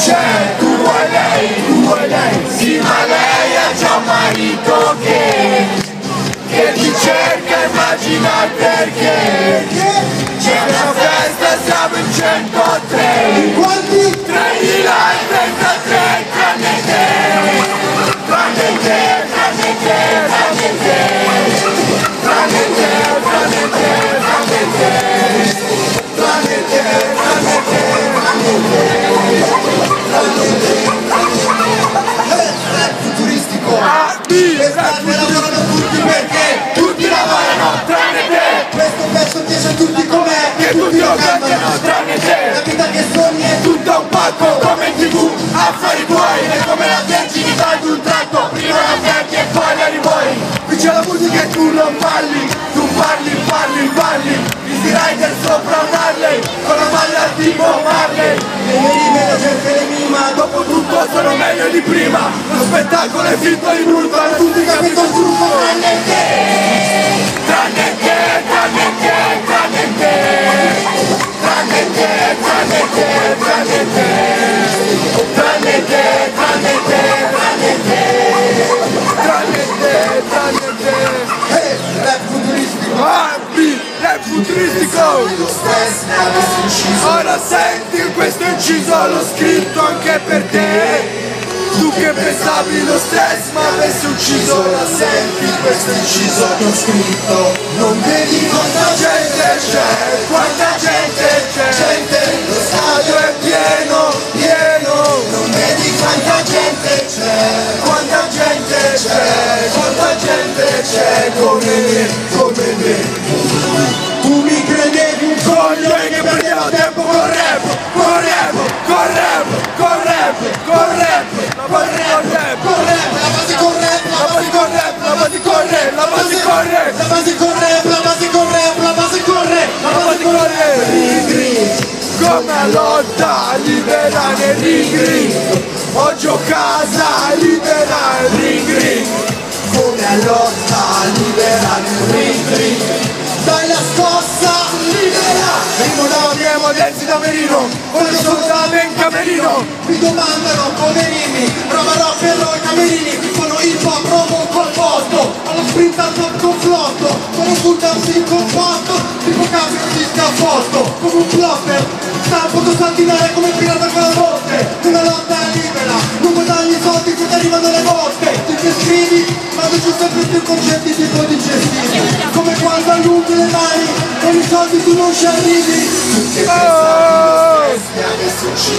C'è, tu vuoi lei, sì ma lei ha già un marito che ti cerca, immagina il perché. C'è una festa, siamo in 103, quanti? 3.033, tranne te, tranne te, tranne te, tranne te, tranne te, tranne te, tranne te, tranne te, tranne te, rap futuristico. L'estate lavorano tutti perché tutti lavorano tranne te. Questo pezzo piace a tutti com'è, che tutti lo cantano tranne te. La vita che sogni è tutta un pacco, come in TV, affari tuoi. È come la verginità di un tratto, prima la perdi e poi la rivuoi. Qui c'è la musica e tu non parli, tu parli, parli, parli. Easy Rider sopra un Harley, con la maglia tipo Marley. Le mie rime la gente le mima, dopo tutto sono meglio di prima. Lo spettacolo è finto di brutto, hanno tutti capito il trucco tranne te. Tranne te, tranne te, tranne te. Tranne te, tranne te, tranne te. Tranne te, tranne te, tranne te. Tranne te, tranne te. Hey, rap futuristico. Rap futuristico. Lo stress ne avessi inciso. Ora senti questo inciso, l'ho scritto anche per te. Tu che pensavi lo stress ma avessi ucciso. Ora senti questo inciso che ho scritto. Non vedi quanta gente c'è, quanta gente c'è. Gente, lo stadio è pieno, pieno. Non vedi quanta gente c'è, quanta gente c'è, quanta gente c'è. Come me, come me. Tu mi credevi un coglione che perdeva tempo con rap, con rap, con rap, con rap, con rap, la base con rap, con rap, la base con rap, la base con rap, la base con rap, la base con rap, la base con rap, la base con rap, la base con rap, la base con rap, ring ring, come a lotta libera nel ring ring, oggi ho casa libera nel ring ring, come a lotta libera nel ring ring. Dai la scossa, libera! Primo da miei modelli da Merino, con le soldate in camerino. Mi domandano poverini, proverò per loro i camerini. Sono hip hop, provo col posto, allo sprint al top conflotto. Sono sul down in confronto, tipo cambio di disco a posto, come un blogger. Stampo costanti in aria come pirata con la botte. Una lotta libera, non guadagni soldi quando arrivano le botte. Ti che scrivi, ma non c'è sempre più concetti tipo digestivi. Come quando allunghi le mani, con i soldi tu non ci arrivi. Tutti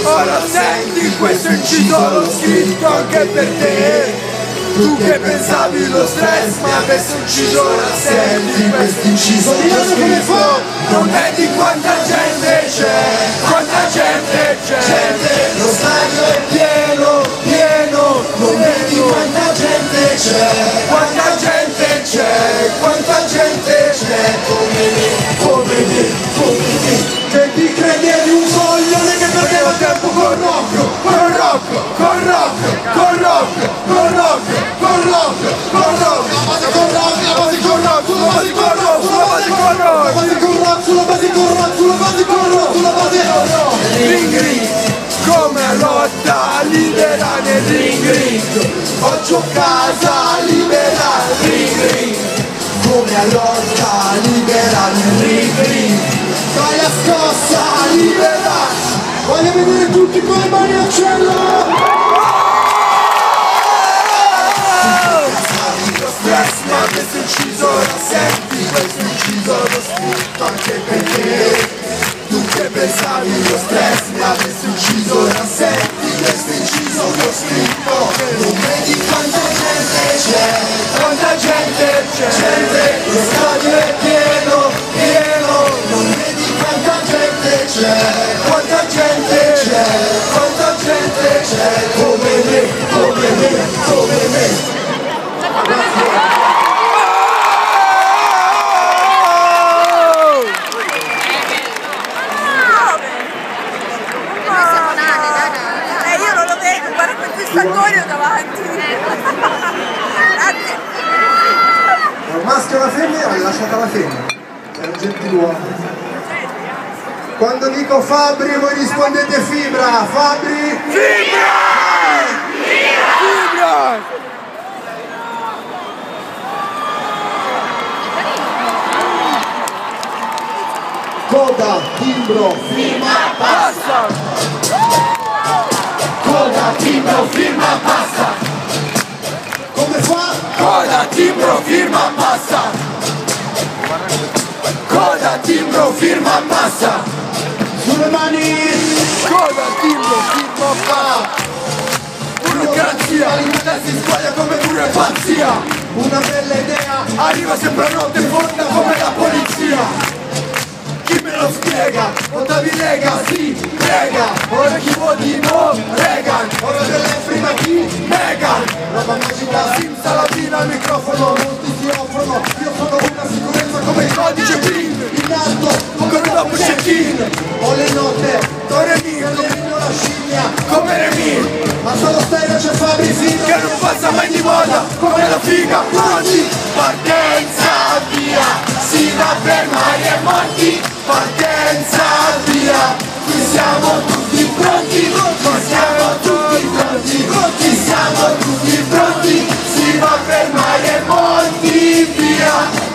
ora senti questo inciso l'ho scritto anche per te. Tu che pensavi lo stress ma adesso ucciso ora senti questo inciso l'ho scritto. Non vedi quanta gente c'è, quanta gente c'è. lo stadio è pieno, pieno. Non vedi quanta gente c'è, Quanta gente c'è, quanta gente c'è. come me, che ti credevi un coglione che perdeva tempo col rock, Col rock, col rock, col rock, col rock, col rock, col rock. la base col rock, la base col rock, sulla base col rock, Sulla base col rock. la base col rock, sulla base col rock, sulla base col rock, sulla base col rock. Ring ring, come lotta libera nel ring ring. Oggi casa libera, ring ring, come a lotta libera nel ring ring. Fai la scossa libera, voglio vedere tutti con le mani al cielo. Stress ma adesso ucciso ora senti questo inciso l'ho scritto anche per te. Tu che pensavi lo stress ma adesso ucciso ora senti questo inciso l'ho scritto. Non vedi quanta gente c'è, Quanta gente c'è, lo stadio è pieno, pieno. Non vedi quanta gente c'è, quanta gente c'è, quanta gente c'è. come me, come me, come me. Io non lo vedo, guarda questi stacconi davanti. Grazie. Un maschio e una femmina, l'hai lasciata la femmina. È un gentiluomo. Quando dico Fabri voi rispondete Fibra. Fabri? Fibra! Fibra! Coda, timbro, firma, Passa! coda, timbro, firma, passa. Come fa? Coda, timbro, firma, passa! Coda, timbro, firma, passa! Sulle mani. Coda, timbro, firma, passa! Burocrazia, l'unità si sbaglia come pure pazzia! Una bella idea. Arriva sempre a notte fonda come la polizia! Chi me lo spiega? Votavi Lega, sì, Lega! Ora chi voti no? Reagan! Ora delle prima chi? Megan! Roba magica. Simsalabina al microfono! Molti si offrono. Io sono una sicurezza Come il codice PIN! in alto. Come dopo check-in! Ho le note. Dore mi! Calerino la scimmia. Come Remi! Ma solo stereo c'è Fabri Fino. Che non passa mai di moda! Come la figa! Pronti! Partenza via! Si va per mari e monti! Partenza via! Qui siamo tutti pronti! Qui siamo tutti pronti! Qui siamo tutti pronti! Si va per mari e monti! Via!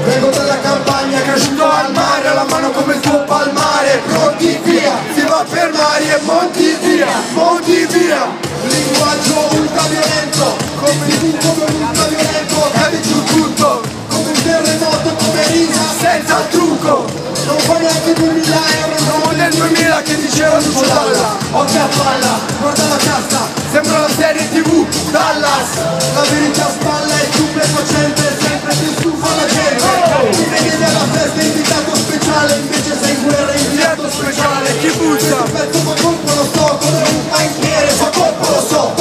Vengo dalla campagna, Cresciuto al mare, alla mano come il tuo palmare! Pronti via! Si va per mari e monti via! Monti via! linguaggio ultraviolento. Come tu, come un ultraviolento. Cadi giù tutto! Come un terremoto, come risa. Senza trucco! Non fa neanche 2000 euro. L'uomo del 2000 che diceva Lucio Dalla! Occhio a palla, guarda la cassa. Sembra la serie TV Dallas! La verità a spalla è stupefacente. Sempre più stufa la gente. Ti vedevi alla festa invitato speciale. Invece sei in guerra inviato Speciale, chi bussa? Il pezzo fa colpo lo so. Come un banchiere fa colpo lo so.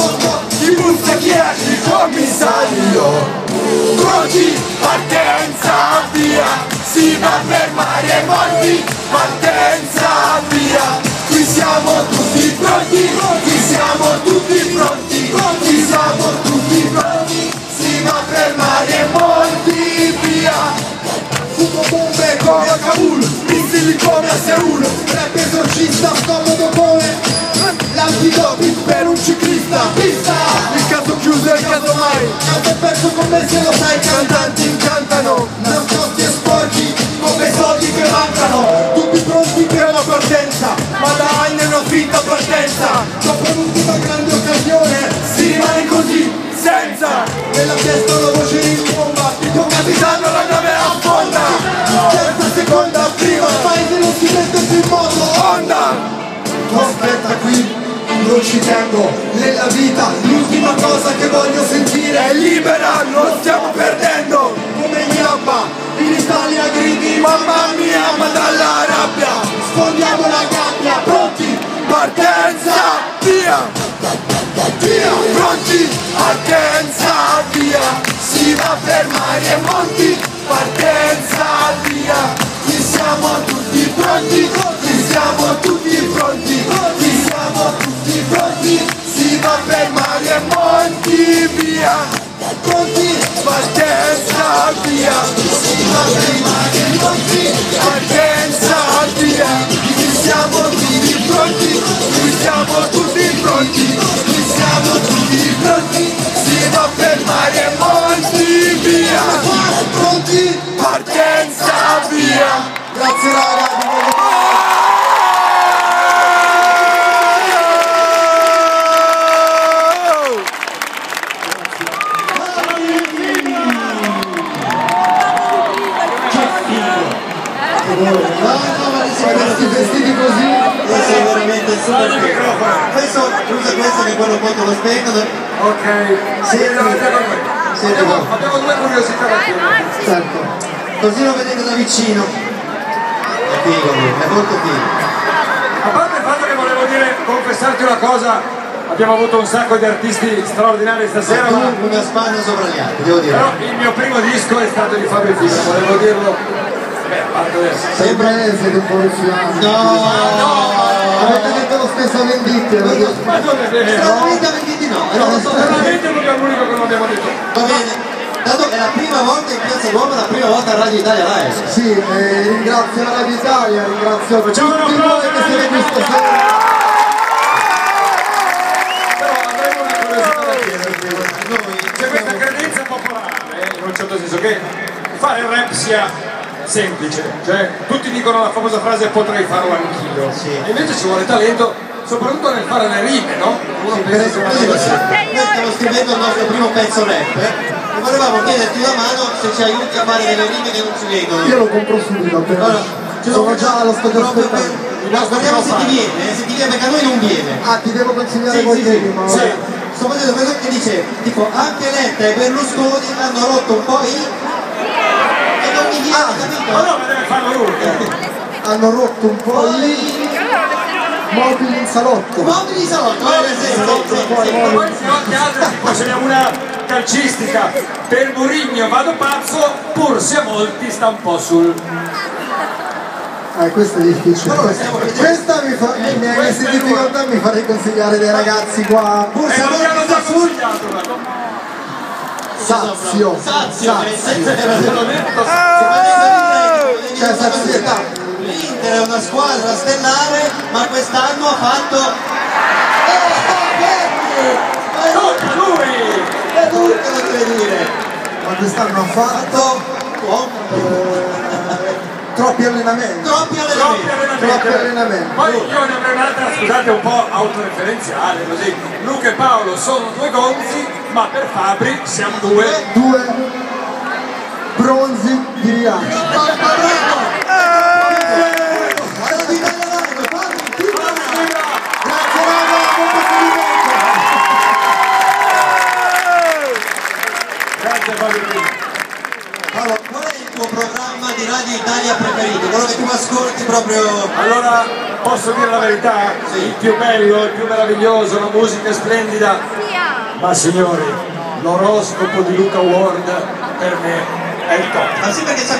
Chi bussa chi è? Il commissario! Pronti, partenza, via! Si va per mari e monti, partenza, via! Qui siamo tutti pronti, qui siamo tutti pronti, qui siamo tutti pronti! Si va per mari e monti, via! Fumo bombe Come a Kabul, missili come a Seul! rap esorcista, scomodo come l'antidoping Per un ciclista, pista. il caso chiuso e il caso mai! Canto pezzo come se lo sai, Cantanti incantano, nascosti e sporchi come soldi che mancano. Tu brutta partenza. Dopo l'ultima grande occasione Si rimane così, senza. nella fiesta una voce rimbomba. Il tuo Capitano la nave affonda. terza, seconda, prima. Il paese non si mette più in moto. Onda. Tu aspetta qui, non ci tengo. Nella vita l'ultima cosa che voglio sentire È libera, non stiamo perdendo. come Yabba, in Italia gridi Mamma mia, ma dalla rabbia. sfondiamo la gabbia, pronti, Partenza, via. via! Pronti, partenza, via. Si va per mari e monti. Partenza, via. Qui siamo tutti pronti. Qui siamo tutti pronti. Qui siamo tutti pronti. Si va per mari e monti, via. Pronti, Partenza, via. Si va per mari e monti. Partenza, via. Qui siamo tutti pronti. Qui siamo tutti pronti. Qui siamo tutti pronti. Si va per mari e monti, via. pronti! Partenza, via. Grazie raga, di nuovo. Questi vestiti così Questo è veramente super figo. Questo che poi lo porto lo spengono. Ok. Abbiamo due curiosità da chiedere. Certo. Così lo vedete da vicino. È figo lui, è molto figo. A parte il fatto che volevo confessarti una cosa, abbiamo avuto un sacco di artisti straordinari stasera, Tu ma una spanna sopra gli altri, devo dire. però il mio primo disco è stato di Fabio Fibra, volevo dirlo. A parte adesso. sempre siete un po' ruffiani. No! Avete detto lo stesso vendite. Ma non è vero. Stranamente venditi no, non lo so. Veramente perché è l'unico che non abbiamo detto. Va bene. Tanto è la prima volta in Piazza Duomo, la prima volta a Radio Italia Live. Sì, ringrazio la Radio Italia, ringrazio tutti Facciamo un voi applauso che siete qui a stasera. Però avremo una curiosità da chiederti. Noi C'è questa credenza popolare, in un certo senso, che fare il rap sia semplice, cioè tutti dicono la famosa frase potrei farlo anch'io, e invece ci vuole talento, soprattutto nel fare le rime, no? Uno pensa sia una cosa semplice. Noi stiamo scrivendo il nostro primo pezzo rap e volevamo chiederti una mano se ci aiuti a fare delle rime che non si vedono. Io lo compro subito appena. Allora, Sono già allo stadio proprio per- aspettando. Ma guardiamo se ti viene, perché a noi non viene. Ah, ti devo consigliare Sì, qualche sì, rima. sì. vabbè. Sto facendo quello che dice, tipo, anche Letta e Berlusconi hanno rotto un po' e non mi viene, capito? Ma no, ma deve farlo lui. Hanno rotto un po' i mobili in salotto. Mobili salotto, sì. Ma poi se no anche altre, tipo ce n'è una calcistica, per Mourinho vado pazzo, pur se molti sta un po' sul... Questo è difficile. Questa mi ha messo in difficoltà, mi farei consigliare dei ragazzi qua. E non mi hanno già consigliato, Sazio. Sazio, Cioè sazietà. l'Inter è una squadra stellare, ma quest'anno ha fatto... tocca lui! È lui che lo deve dire! Ma quest'anno ha fatto troppi allenamenti. Troppi allenamenti! Troppi allenamenti. Poi io ne avrei un'altra, scusate, un po' autoreferenziale così. Luca e Paolo sono due gonzi, ma per Fabri siamo due. 2 bronzi di rilancio. Grazie Fabri. Allora, qual è il tuo programma di Radio Italia preferito? Quello che tu ascolti proprio... Allora, posso dire la verità? Il più bello, il più meraviglioso, la musica splendida. Ma signori, l'oroscopo di Luca Ward per me è il top. Ma sì, perché c'è